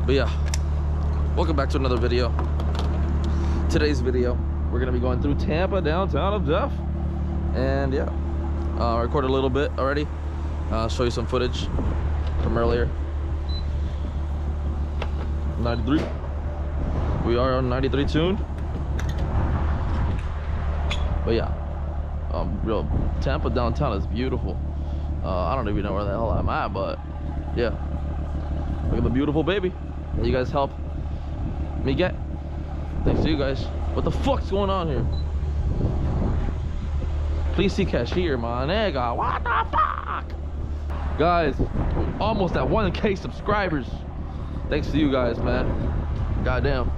But yeah, welcome back to another video. Today's video, we're gonna be going through Tampa, downtown of Duff. And yeah, I recorded a little bit already. Show you some footage from earlier. 93. We are on 93 tune. But yeah, real Tampa downtown is beautiful. I don't even know where the hell I'm at, but yeah, look at the beautiful baby that you guys help me get. Thanks to you guys. What the fuck's going on here? Please see cashier, my nigga. What the fuck? Guys, we're almost at 1K subscribers. Thanks to you guys, man. Goddamn.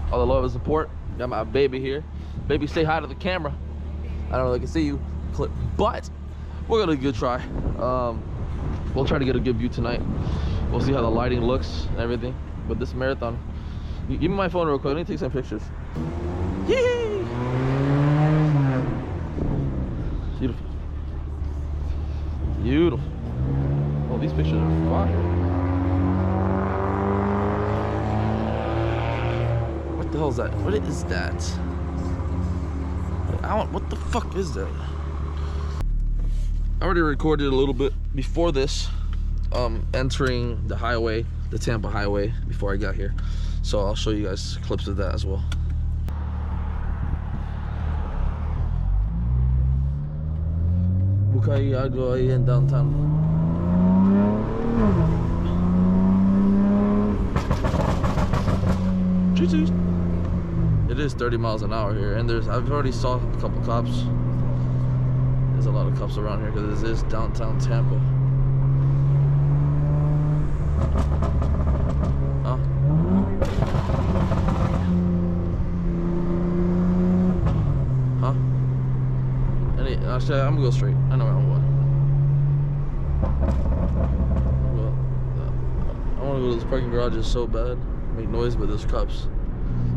All the love and support. Got my baby here. Baby, say hi to the camera. I don't know if they can see you, but we're gonna give it a try. We'll try to get a good view tonight. We'll see how the lighting looks and everything. But this marathon, give me my phone real quick. I need to take some pictures. Yee! Beautiful. Beautiful. Oh, these pictures are fire. What the hell is that? What is that? What the fuck is that? I already recorded a little bit before this, entering the highway, the Tampa highway, before I got here. So I'll show you guys clips of that as well. Bukayago in downtown. Jesus. It is 30 miles an hour here, and I've already saw a couple cops. There's a lot of cops around here because this is downtown Tampa. Huh? Huh? Actually, I'm gonna go straight. I know where I'm going. Well, I want to go to this parking garage so bad. Make noise, but there's cops.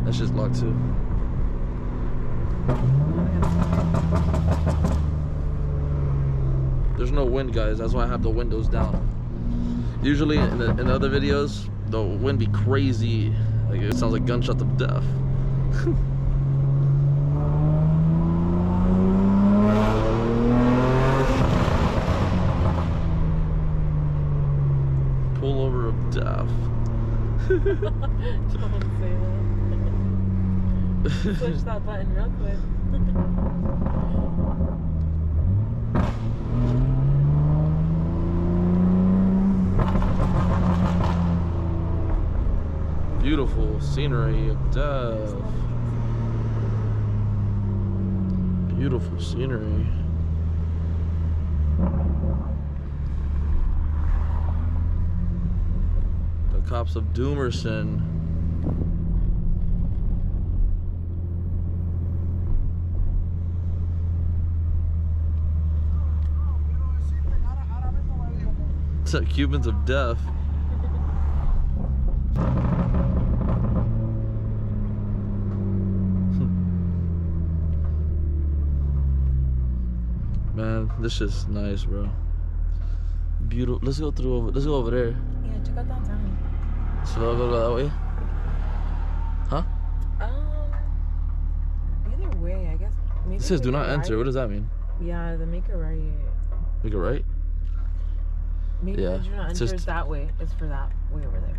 That shit's locked too. There's no wind, guys. That's why I have the windows down. Usually in other videos, the wind be crazy. Like it sounds like gunshots of death. Pullover of death. Don't say that. Push that button real quick. Beautiful scenery of death. Beautiful scenery. The cops of Doomerson. Cubans of death. Man, this is nice, bro. Beautiful. Let's go over there. Yeah, check out downtown. So I'll go that way. Huh? Either way, I guess. Maybe It says do not enter. Right. What does that mean? Yeah, the make a right. Make a right? Maybe Yeah, the do not it's enter just- is that way. It's for that way over there.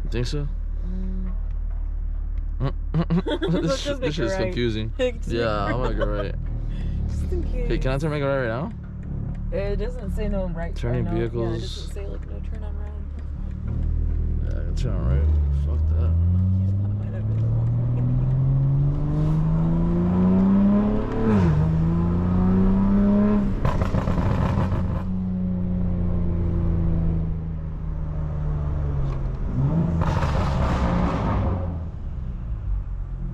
You think so? Let's just make This a is right. confusing. Just Yeah, I'm gonna go right. Just in case. Hey, can I make a right now? It doesn't say no right. Turning right now. vehicles. Yeah, it doesn't say like no turn on red. Yeah, I can turn right. Fuck that. That might have been the one.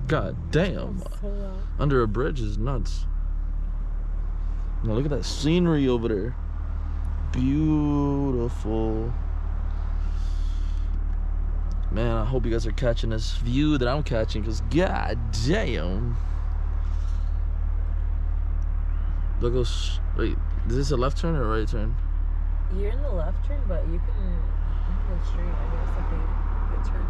God damn. So loud. Under a bridge is nuts. Now look at that scenery over there. Beautiful. Man, I hope you guys are catching this view that I'm catching, because god damn. Look, wait, is this a left turn or a right turn? You're in the left turn, but you can go straight, I guess, if they turn.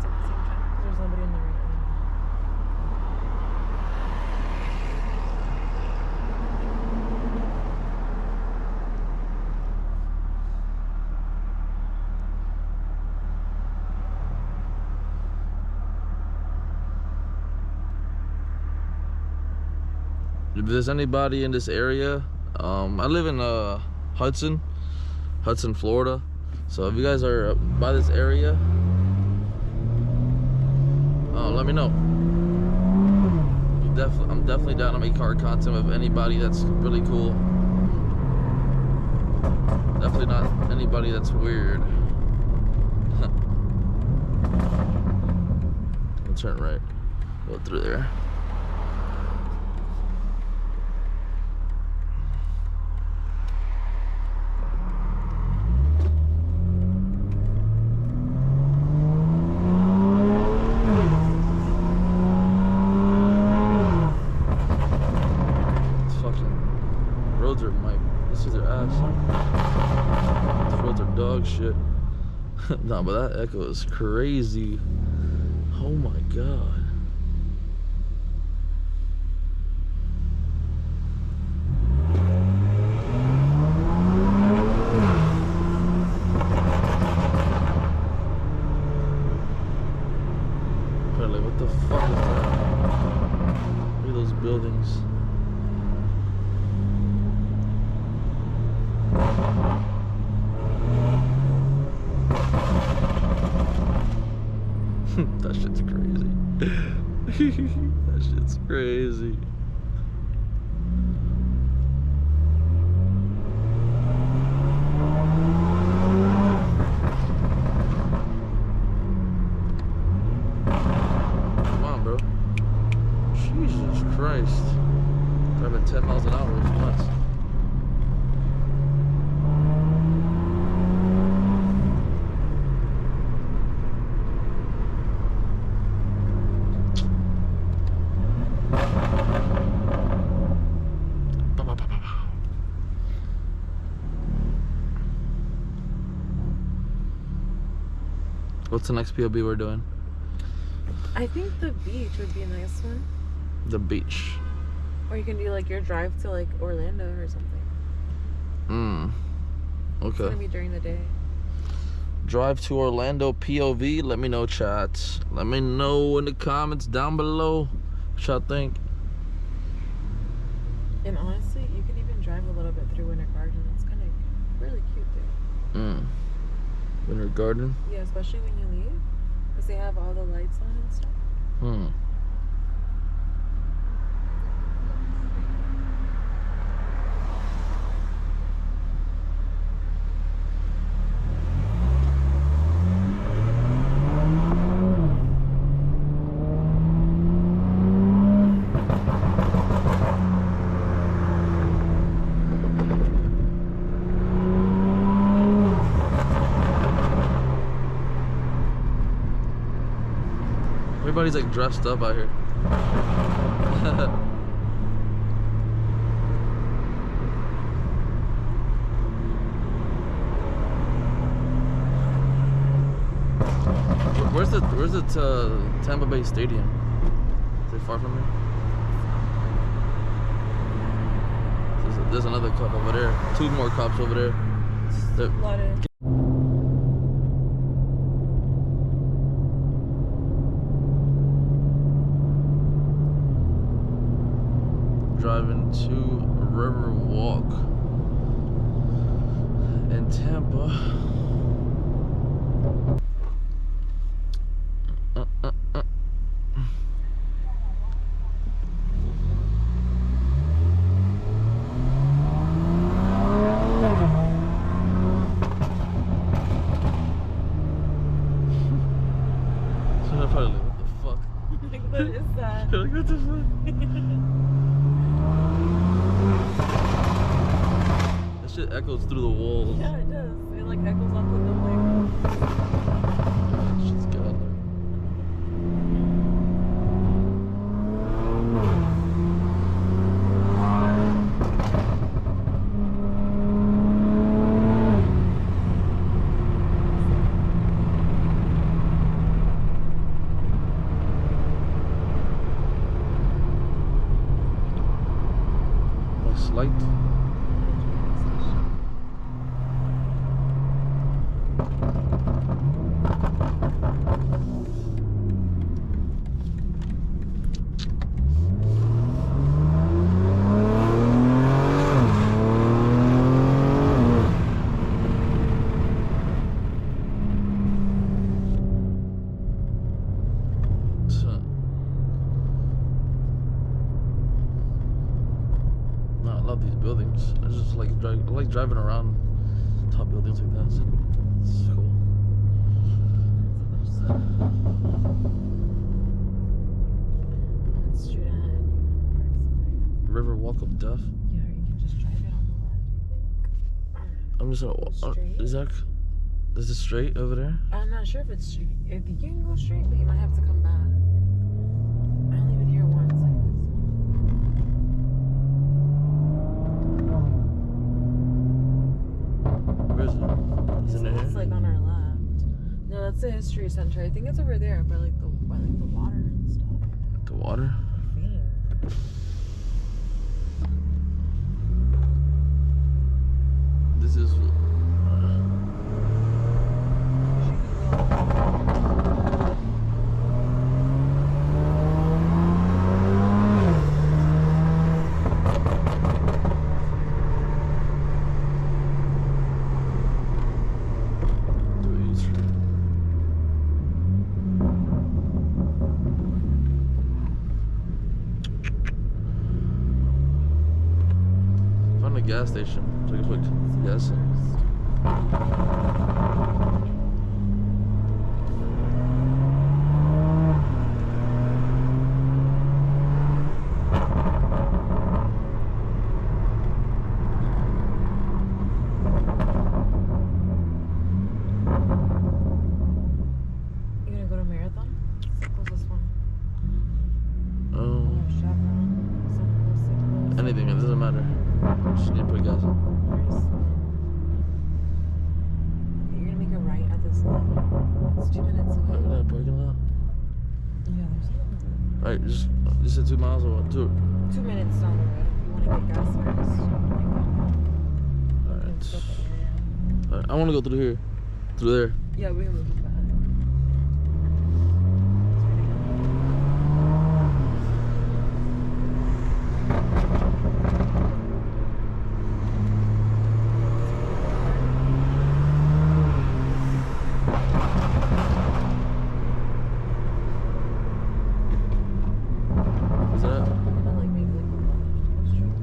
if there's anybody in this area, I live in Hudson, Florida. So if you guys are by this area, let me know. I'm definitely down to make car content with anybody that's really cool. Definitely not anybody that's weird. I'll turn right. Go through there. This is their ass. These roads are dog shit. Nah, but that echo is crazy. Oh my god. Probably, what the fuck is that? Look at those buildings. That shit's crazy. That shit's crazy. Come on, bro. Jesus Christ. Driving 10 miles an hour is nuts. What's the next POV we're doing? I think the beach would be a nice one. The beach. Or you can do like your drive to like Orlando or something. Okay. It's gonna be during the day. Drive to Orlando POV. Let me know, chat. Let me know in the comments down below what y'all think. And honestly, you can even drive a little bit through Winter Garden. It's kind of really cute there. Winter Garden? Yeah, especially when you leave. Because they have all the lights on and stuff. Everybody's like dressed up out here. Where's the Tampa Bay Stadium? Is it far from here? There's another cop over there. Two more cops over there. A lot of... Driving to Riverwalk in Tampa. So I'm probably like, what the fuck? Like, what is that? Like, what the fuck? That shit echoes through the walls. Yeah, it does. It like echoes off the building. Shit's got there. Nice light. these buildings. I just like I like driving around tall buildings like that. It's cool. That's straight ahead. Riverwalk of Death. Yeah, or you can just drive it on the left, I think. I'm just gonna. Straight? Is it straight over there? I'm not sure if it's straight. If you can go straight, but you might have to come back. I only been here once. Where is it? Is it in It's here? like on our left. No, that's the history center. I think it's over there by like the water and stuff. The water? I think. This is. Found a gas station. So I can put gas in. You gonna go to Marathon? What's this one? Oh, Chevron. Signals. anything. It doesn't matter. Just need to put gas in. You're gonna make a right at this light. It's 2 minutes away. That parking lot? Yeah, there's another. Alright, just said 2 miles or what? 2. 2 minutes down the road if you want to get gas first. Alright. It's up the area. Alright, I want to go through here. Through there. Yeah, we can move it back. Is that? And then, like, maybe like go straight.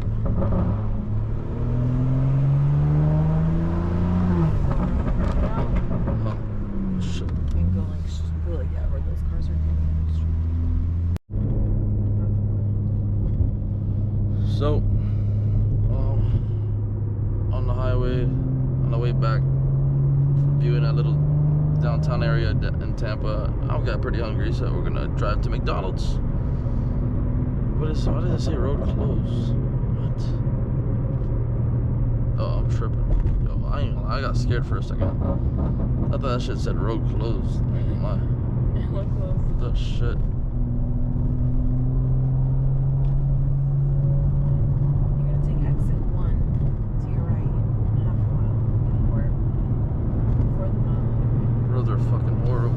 Oh, shit. And go like, yeah, where those cars are going. So, on the highway, on the way back, viewing that little downtown area in Tampa, I got pretty hungry, so we're gonna drive to McDonald's. Why did it say road closed? What? Oh, I'm tripping. Yo, I got scared for a second. I thought that shit said road closed. I ain't gonna lie. Look close. The shit. You're gonna take exit 1 to your right, half a mile, or fourth mile. Roads are fucking horrible.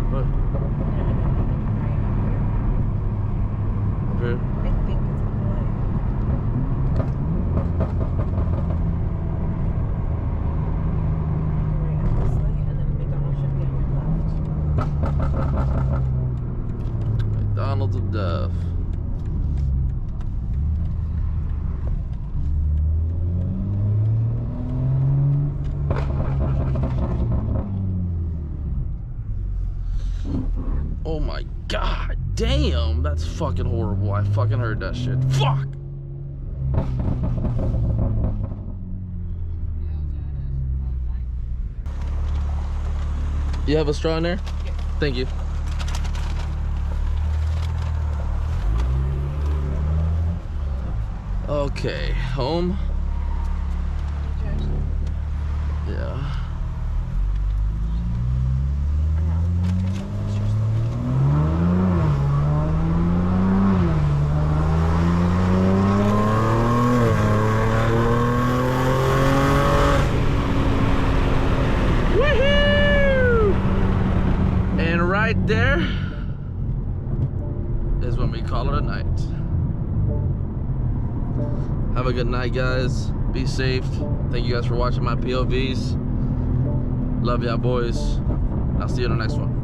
What? Up here? I think it's on the light. Right at this light, and then McDonald's should be on your left. McDonald's of Death. Oh my god damn, that's fucking horrible. I fucking heard that shit. Fuck! You have a straw in there? Yeah. Thank you. Okay, home. Yeah. Woohoo! is when we call it a night. Have a good night, guys. Be safe. Thank you guys for watching my POVs. Love y'all, boys. I'll see you in the next one.